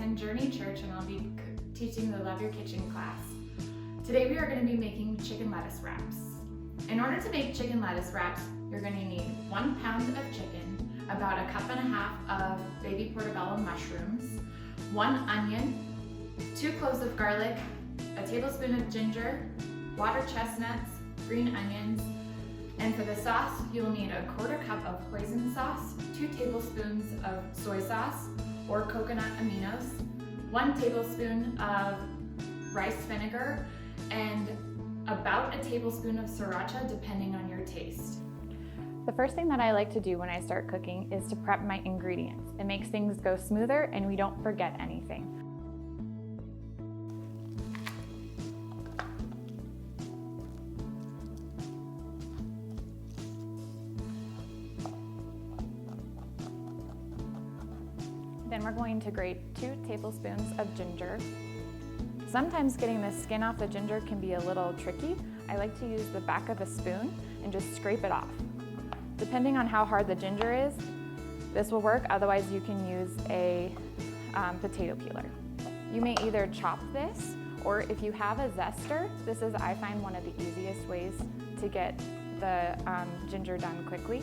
in Journey Church and I'll be teaching the Love Your Kitchen class. Today we are going to be making chicken lettuce wraps. In order to make chicken lettuce wraps, you're going to need 1 pound of chicken, about 1.5 cups of baby portobello mushrooms, 1 onion, 2 cloves of garlic, a tablespoon of ginger, water chestnuts, green onions, and for the sauce, you'll need 1/4 cup of hoisin sauce, 2 tablespoons of soy sauce or coconut aminos, 1 tablespoon of rice vinegar, and about a tablespoon of sriracha depending on your taste. The first thing that I like to do when I start cooking is to prep my ingredients. It makes things go smoother and we don't forget anything. Then we're going to grate 2 tablespoons of ginger. Sometimes getting the skin off the ginger can be a little tricky. I like to use the back of a spoon and just scrape it off. Depending on how hard the ginger is, this will work. Otherwise, you can use a potato peeler. You may either chop this, or if you have a zester, this is, I find, one of the easiest ways to get the ginger done quickly.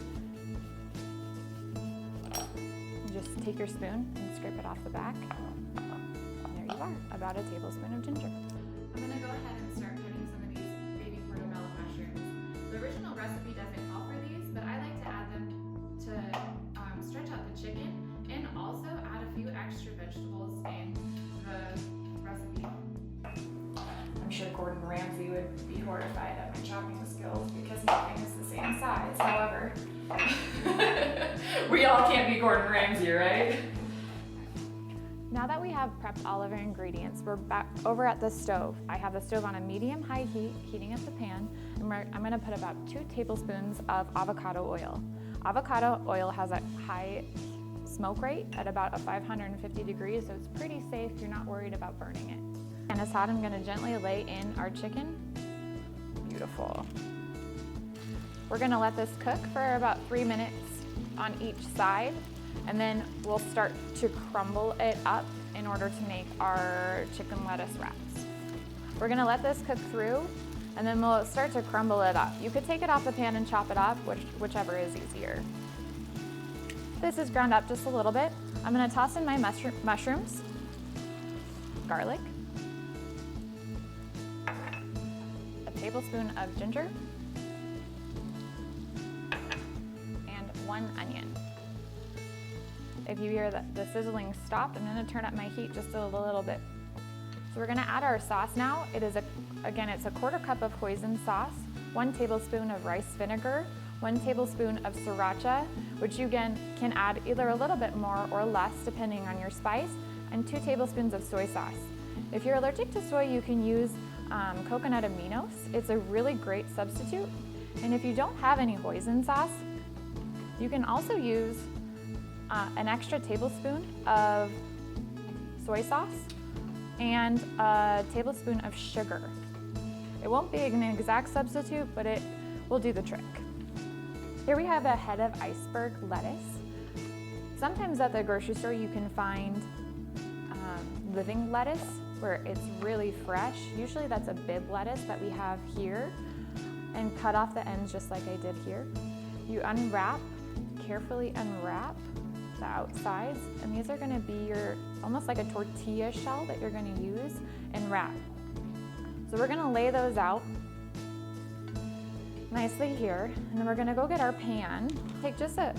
Just take your spoon and scrape it off the back. And there you are, about a tablespoon of ginger. I'm going to go ahead and start cutting some of these baby portobello mushrooms. The original recipe doesn't call for these, but I like to add them to stretch out the chicken and also add a few extra vegetables in the recipe. I'm sure Gordon Ramsay would be horrified at my chopping skills because nothing is the same size. However, we all can't be Gordon Ramsay, right? Now that we have prepped all of our ingredients, we're back over at the stove. I have the stove on a medium-high heat, heating up the pan, and I'm going to put about 2 tablespoons of avocado oil. Avocado oil has a high smoke rate at about 550 degrees, so it's pretty safe. You're not worried about burning it. And it's hot. I'm going to gently lay in our chicken. Beautiful. We're going to let this cook for about 3 minutes on each side, and then we'll start to crumble it up in order to make our chicken lettuce wraps. We're going to let this cook through, and then we'll start to crumble it up. You could take it off the pan and chop it up, whichever is easier. This is ground up just a little bit. I'm going to toss in my mushrooms, garlic, a tablespoon of ginger, and 1 onion. If you hear the sizzling stop, I'm going to turn up my heat just a little bit. So we're going to add our sauce now. It's a 1/4 cup of hoisin sauce, 1 tablespoon of rice vinegar, 1 tablespoon of sriracha, which you again can add either a little bit more or less depending on your spice, and 2 tablespoons of soy sauce. If you're allergic to soy, you can use coconut aminos. It's a really great substitute. And if you don't have any hoisin sauce, you can also use an extra tablespoon of soy sauce and a tablespoon of sugar. It won't be an exact substitute, but it will do the trick. Here we have a head of iceberg lettuce. Sometimes at the grocery store you can find living lettuce where it's really fresh. Usually that's a bib lettuce that we have here, and cut off the ends just like I did here. You carefully unwrap the outsides, and these are going to be almost like a tortilla shell that you're going to use and wrap. So we're going to lay those out nicely here, and then we're going to go get our pan. Take just a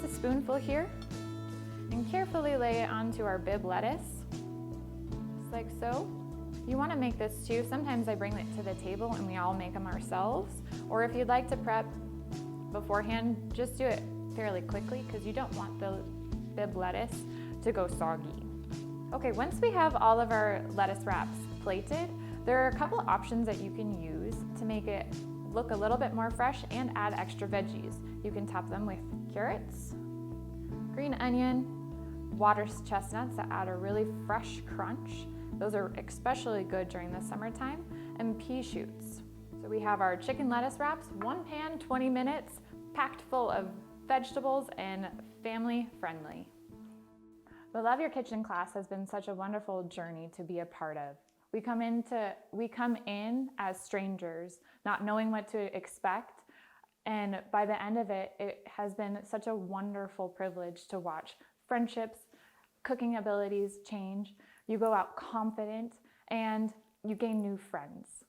spoonful here and carefully lay it onto our bib lettuce, just like so. You want to make this too. Sometimes I bring it to the table and we all make them ourselves, or if you'd like to prep beforehand, just do it fairly quickly because you don't want the bib lettuce to go soggy. Okay, once we have all of our lettuce wraps plated, there are a couple of options that you can use to make it look a little bit more fresh and add extra veggies. You can top them with carrots, green onion, water chestnuts that add a really fresh crunch. Those are especially good during the summertime, and pea shoots. So we have our chicken lettuce wraps, 1 pan, 20 minutes, packed full of vegetables and family friendly. The Love Your Kitchen class has been such a wonderful journey to be a part of. We come in as strangers, not knowing what to expect, and by the end of it, it has been such a wonderful privilege to watch friendships, cooking abilities change. You go out confident and you gain new friends.